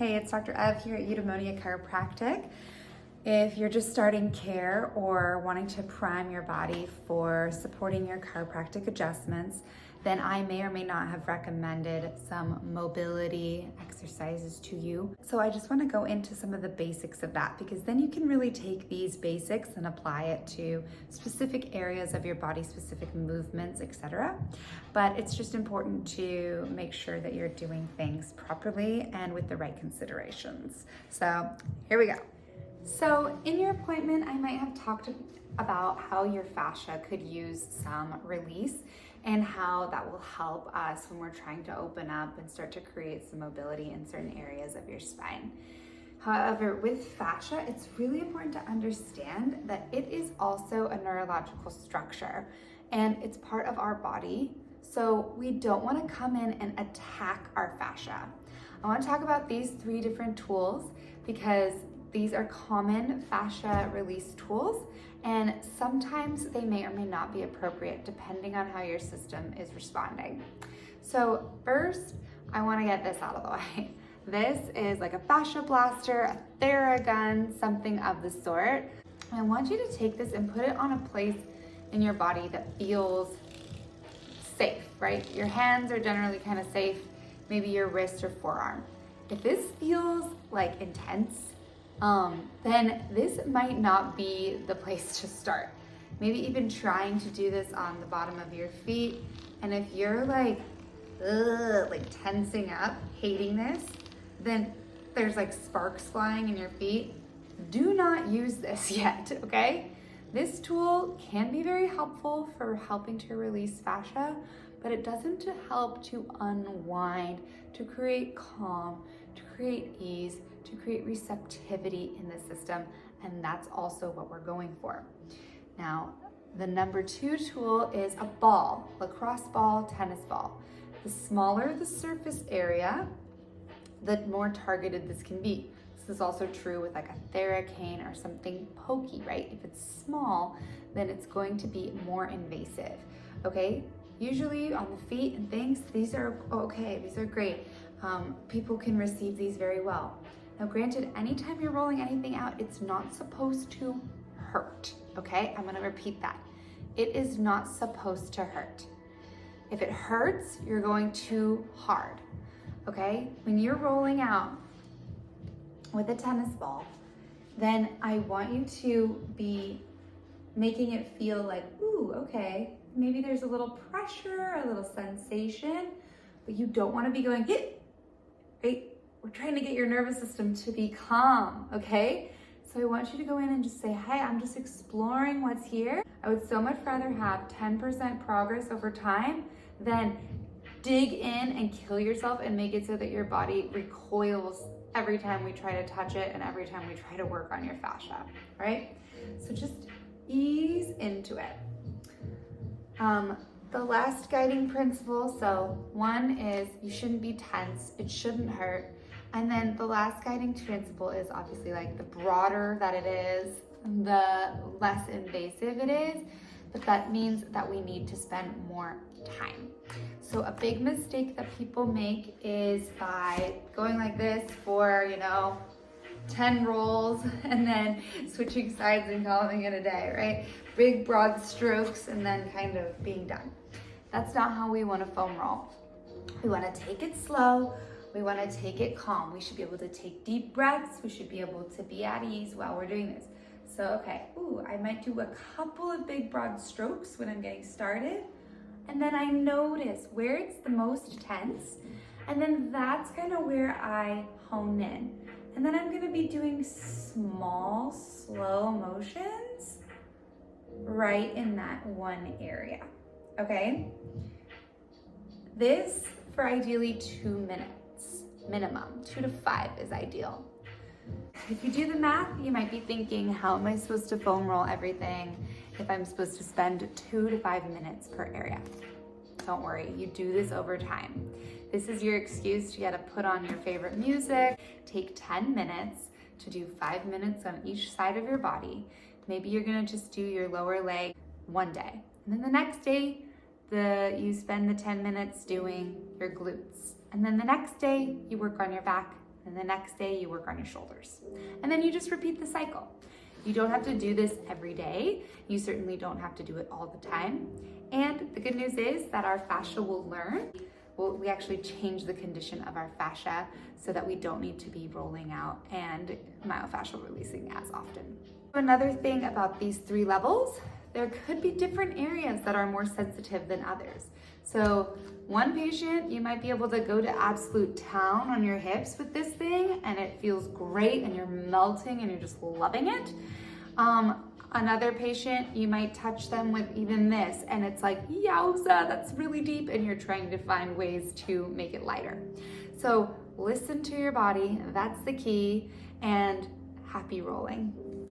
Hey, it's Dr. Ev here at Eudaimonia Chiropractic. If you're just starting care or wanting to prime your body for supporting your chiropractic adjustments, then I may or may not have recommended some mobility exercises to you. So I just want to go into some of the basics of that, because then you can really take these basics and apply it to specific areas of your body, specific movements, etc. But it's just important to make sure that you're doing things properly and with the right considerations. So here we go. So in your appointment, I might have talked about how your fascia could use some release and how that will help us when we're trying to open up and start to create some mobility in certain areas of your spine. However, with fascia, it's really important to understand that it is also a neurological structure and it's part of our body. So we don't want to come in and attack our fascia. I want to talk about these 3 different tools because these are common fascia release tools, and sometimes they may or may not be appropriate depending on how your system is responding. So first, I want to get this out of the way. This is like a fascia blaster, a Theragun, something of the sort. I want you to take this and put it on a place in your body that feels safe, right? Your hands are generally kind of safe, maybe your wrist or forearm. If this feels like intense, then this might not be the place to start. Maybe even trying to do this on the bottom of your feet. And if you're like tensing up, hating this, then there's like sparks flying in your feet. Do not use this yet, okay? This tool can be very helpful for helping to release fascia, but it doesn't help to unwind, to create calm, to create ease, to create receptivity in the system, and that's also what we're going for. Now, the number 2 tool is a ball, lacrosse ball, tennis ball. The smaller the surface area, the more targeted this can be. This is also true with like a Theragun or something pokey, right? If it's small, then it's going to be more invasive, okay? Usually on the feet and things, these are okay, these are great. People can receive these very well. Now granted, anytime you're rolling anything out, it's not supposed to hurt, okay? I'm gonna repeat that. It is not supposed to hurt. If it hurts, you're going too hard, okay? When you're rolling out with a tennis ball, then I want you to be making it feel like, ooh, okay, maybe there's a little pressure, a little sensation, but you don't wanna be going, hit, right? We're trying to get your nervous system to be calm, okay? So I want you to go in and just say, hey, I'm just exploring what's here. I would so much rather have 10% progress over time than dig in and kill yourself and make it so that your body recoils every time we try to touch it and every time we try to work on your fascia, right? So just ease into it. The last guiding principle, so 1 is you shouldn't be tense, it shouldn't hurt. And then the last guiding principle is obviously like the broader that it is, the less invasive it is, but that means that we need to spend more time. So a big mistake that people make is by going like this for, 10 rolls and then switching sides and calling it a day, right? Big broad strokes and then kind of being done. That's not how we want to foam roll. We want to take it slow. We want to take it calm. We should be able to take deep breaths. We should be able to be at ease while we're doing this. So, okay, I might do a couple of big broad strokes when I'm getting started. And then I notice where it's the most tense. And then that's kind of where I hone in. And then I'm going to be doing small, slow motions right in that one area, okay? This for ideally 2 minutes, minimum. 2 to 5 is ideal. If you do the math, you might be thinking, how am I supposed to foam roll everything if I'm supposed to spend 2 to 5 minutes per area? Don't worry, you do this over time. This is your excuse to get to put on your favorite music, take 10 minutes to do 5 minutes on each side of your body. Maybe you're gonna just do your lower leg one day. And then the next day, you spend the 10 minutes doing your glutes. And then the next day, you work on your back And the next day you work on your shoulders. And then you just repeat the cycle. You don't have to do this every day. You certainly don't have to do it all the time. And the good news is that our fascia will learn. We actually change the condition of our fascia so that we don't need to be rolling out and myofascial releasing as often. Another thing about these 3 levels, there could be different areas that are more sensitive than others. So one patient, you might be able to go to absolute town on your hips with this thing and it feels great and you're melting and you're just loving it. Another patient, you might touch them with even this and it's like, yowza, that's really deep, and you're trying to find ways to make it lighter. So listen to your body, that's the key, and happy rolling.